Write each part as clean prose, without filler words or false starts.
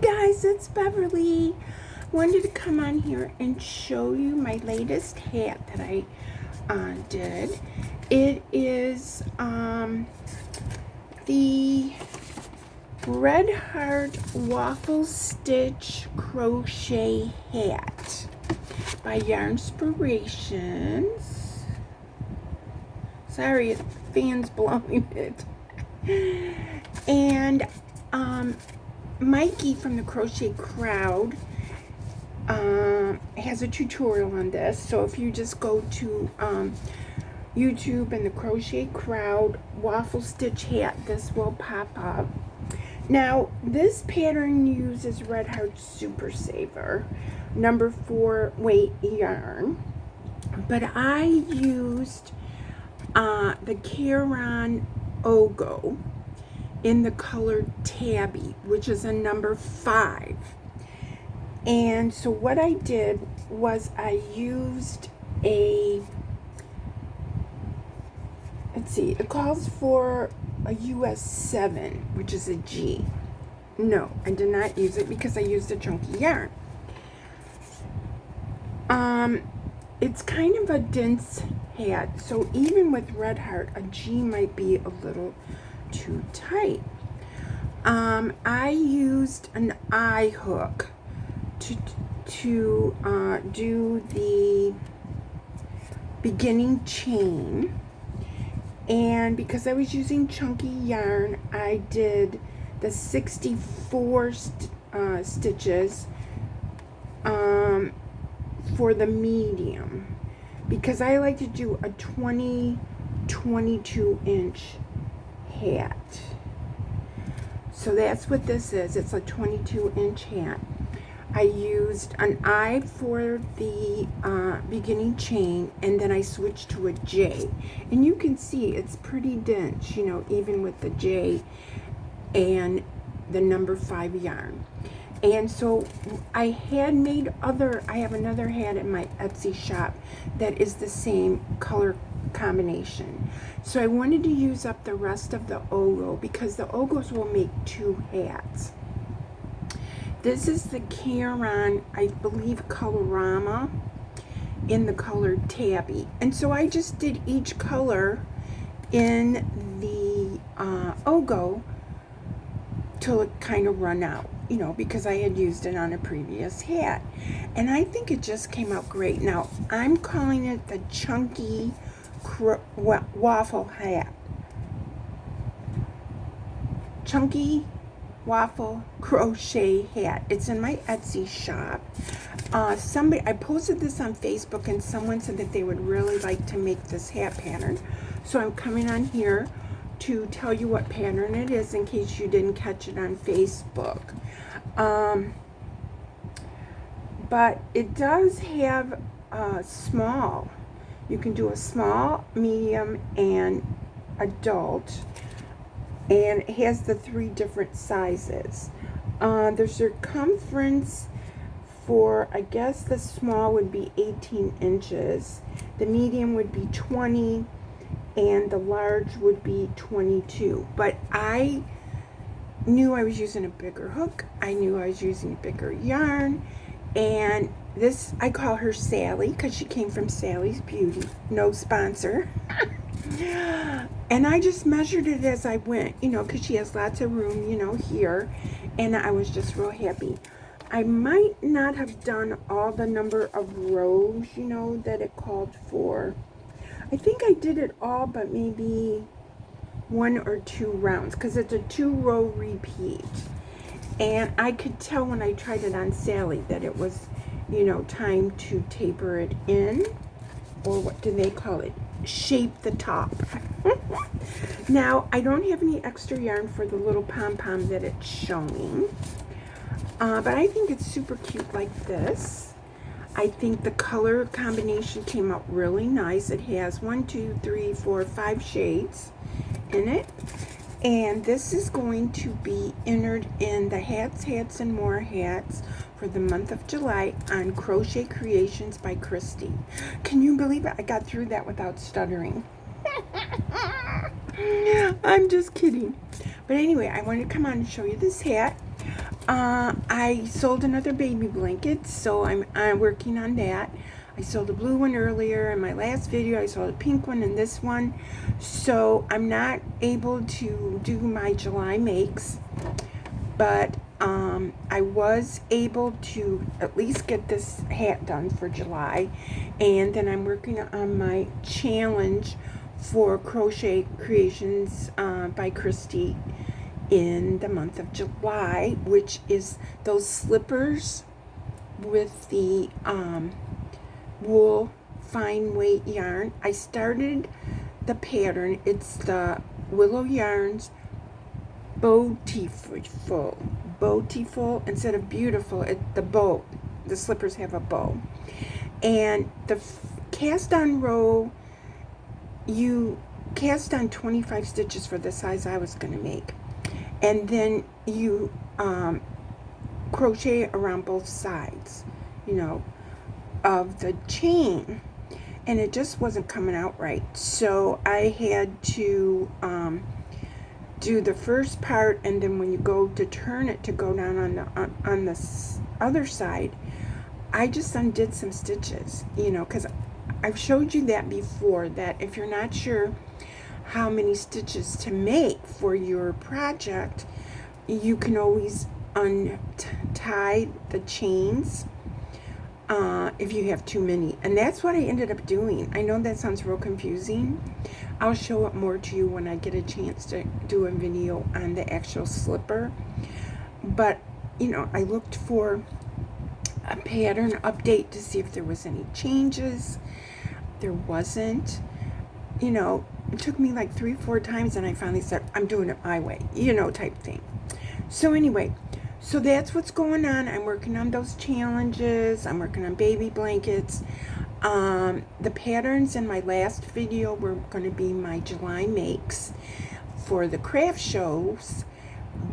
guys, it's Beverly. Wanted to come on here and show you my latest hat that I did. It is the Red Heart Waffle Stitch Crochet Hat by Yarnspirations. Sorry, the fan's blowing it. And Mikey from the Crochet Crowd has a tutorial on this. So if you just go to YouTube and the Crochet Crowd Waffle Stitch Hat, this will pop up. Now, this pattern uses Red Heart Super Saver, number 4 weight yarn. But I used the Caron Ogo in the color Tabby, which is a number 5. And so what I did was I used a, let's see, it calls for a US 7, which is a G. No, I did not use it because I used a chunky yarn. It's kind of a dense hat, so even with Red Heart, a G might be a little too tight. I used an eye hook to do the beginning chain, and because I was using chunky yarn, I did the 64 stitches for the medium, because I like to do a 22 inch hat. So that's what this is. It's a 22 inch hat. I used an I for the beginning chain, and then I switched to a J. And you can see it's pretty dense, you know, even with the J and the number 5 yarn. And so I had made I have another hat in my Etsy shop that is the same color combination. So I wanted to use up the rest of the Ogo because the Ogos will make 2 hats. This is the Caron, I believe, Colorama in the color Tabby. And so I just did each color in the Ogo till it kind of run out, you know, because I had used it on a previous hat. And I think it just came out great. Now, I'm calling it the Chunky Waffle Hat. Chunky Waffle Crochet Hat. It's in my Etsy shop. I posted this on Facebook, and someone said that they would really like to make this hat pattern. So I'm coming on here to tell you what pattern it is in case you didn't catch it on Facebook. But it does have a small. You can do a small, medium, and adult. And it has the 3 different sizes. The circumference for, I guess the small would be 18 inches. The medium would be 20. And the large would be 22. But I knew I was using a bigger hook. I knew I was using a bigger yarn. And this, I call her Sally because she came from Sally's Beauty. No sponsor. And I just measured it as I went, you know, because she has lots of room, you know, here. And I was just real happy. I might not have done all the number of rows, you know, that it called for. I think I did it all but maybe 1 or 2 rounds because it's a 2-row repeat. And I could tell when I tried it on Sally that it was, you know, time to taper it in, or what do they call it? Shape the top. Now, I don't have any extra yarn for the little pom-pom that it's showing. But I think it's super cute like this. I think the color combination came out really nice. It has 1, 2, 3, 4, 5 shades in it. And this is going to be entered in the Hats, and More Hats for the month of July on Crochet Creations by Christy. Can you believe it? I got through that without stuttering. I'm just kidding. But anyway, I wanted to come on and show you this hat. I sold another baby blanket, so I'm working on that. I sold a blue one earlier in my last video. I sold a pink one in this one. So I'm not able to do my July makes, but I was able to at least get this hat done for July. And then I'm working on my challenge for Crochet Creations by Christy in the month of July, which is those slippers with the wool fine weight yarn. I started the pattern. It's the Willow Yarns Beautiful instead of beautiful. The slippers have a bow, and the cast on row, you cast on 25 stitches for the size I was going to make, and then you crochet around both sides, of the chain, and it just wasn't coming out right. So I had to do the first part, and then when you go to turn it to go down on the other side, I just undid some stitches, because I've showed you that before, that if you're not sure how many stitches to make for your project, you can always untie the chains if you have too many. And that's what I ended up doing. I know that sounds real confusing. I'll show it more to you when I get a chance to do a video on the actual slipper. But, I looked for a pattern update to see if there was any changes. There wasn't. It took me like 3-4 times, and I finally said, I'm doing it my way, type thing. So anyway, so that's what's going on. I'm working on those challenges. I'm working on baby blankets. The patterns in my last video were going to be my July makes for the craft shows,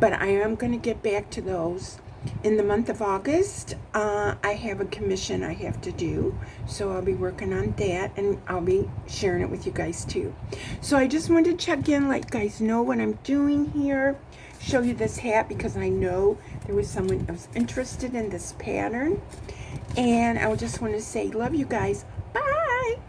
but I am going to get back to those. In the month of August, I have a commission I have to do, so I'll be working on that, and I'll be sharing it with you guys too. So I just wanted to check in, let you guys know what I'm doing here, show you this hat because I know there was someone who was interested in this pattern, and I just want to say love you guys. Bye!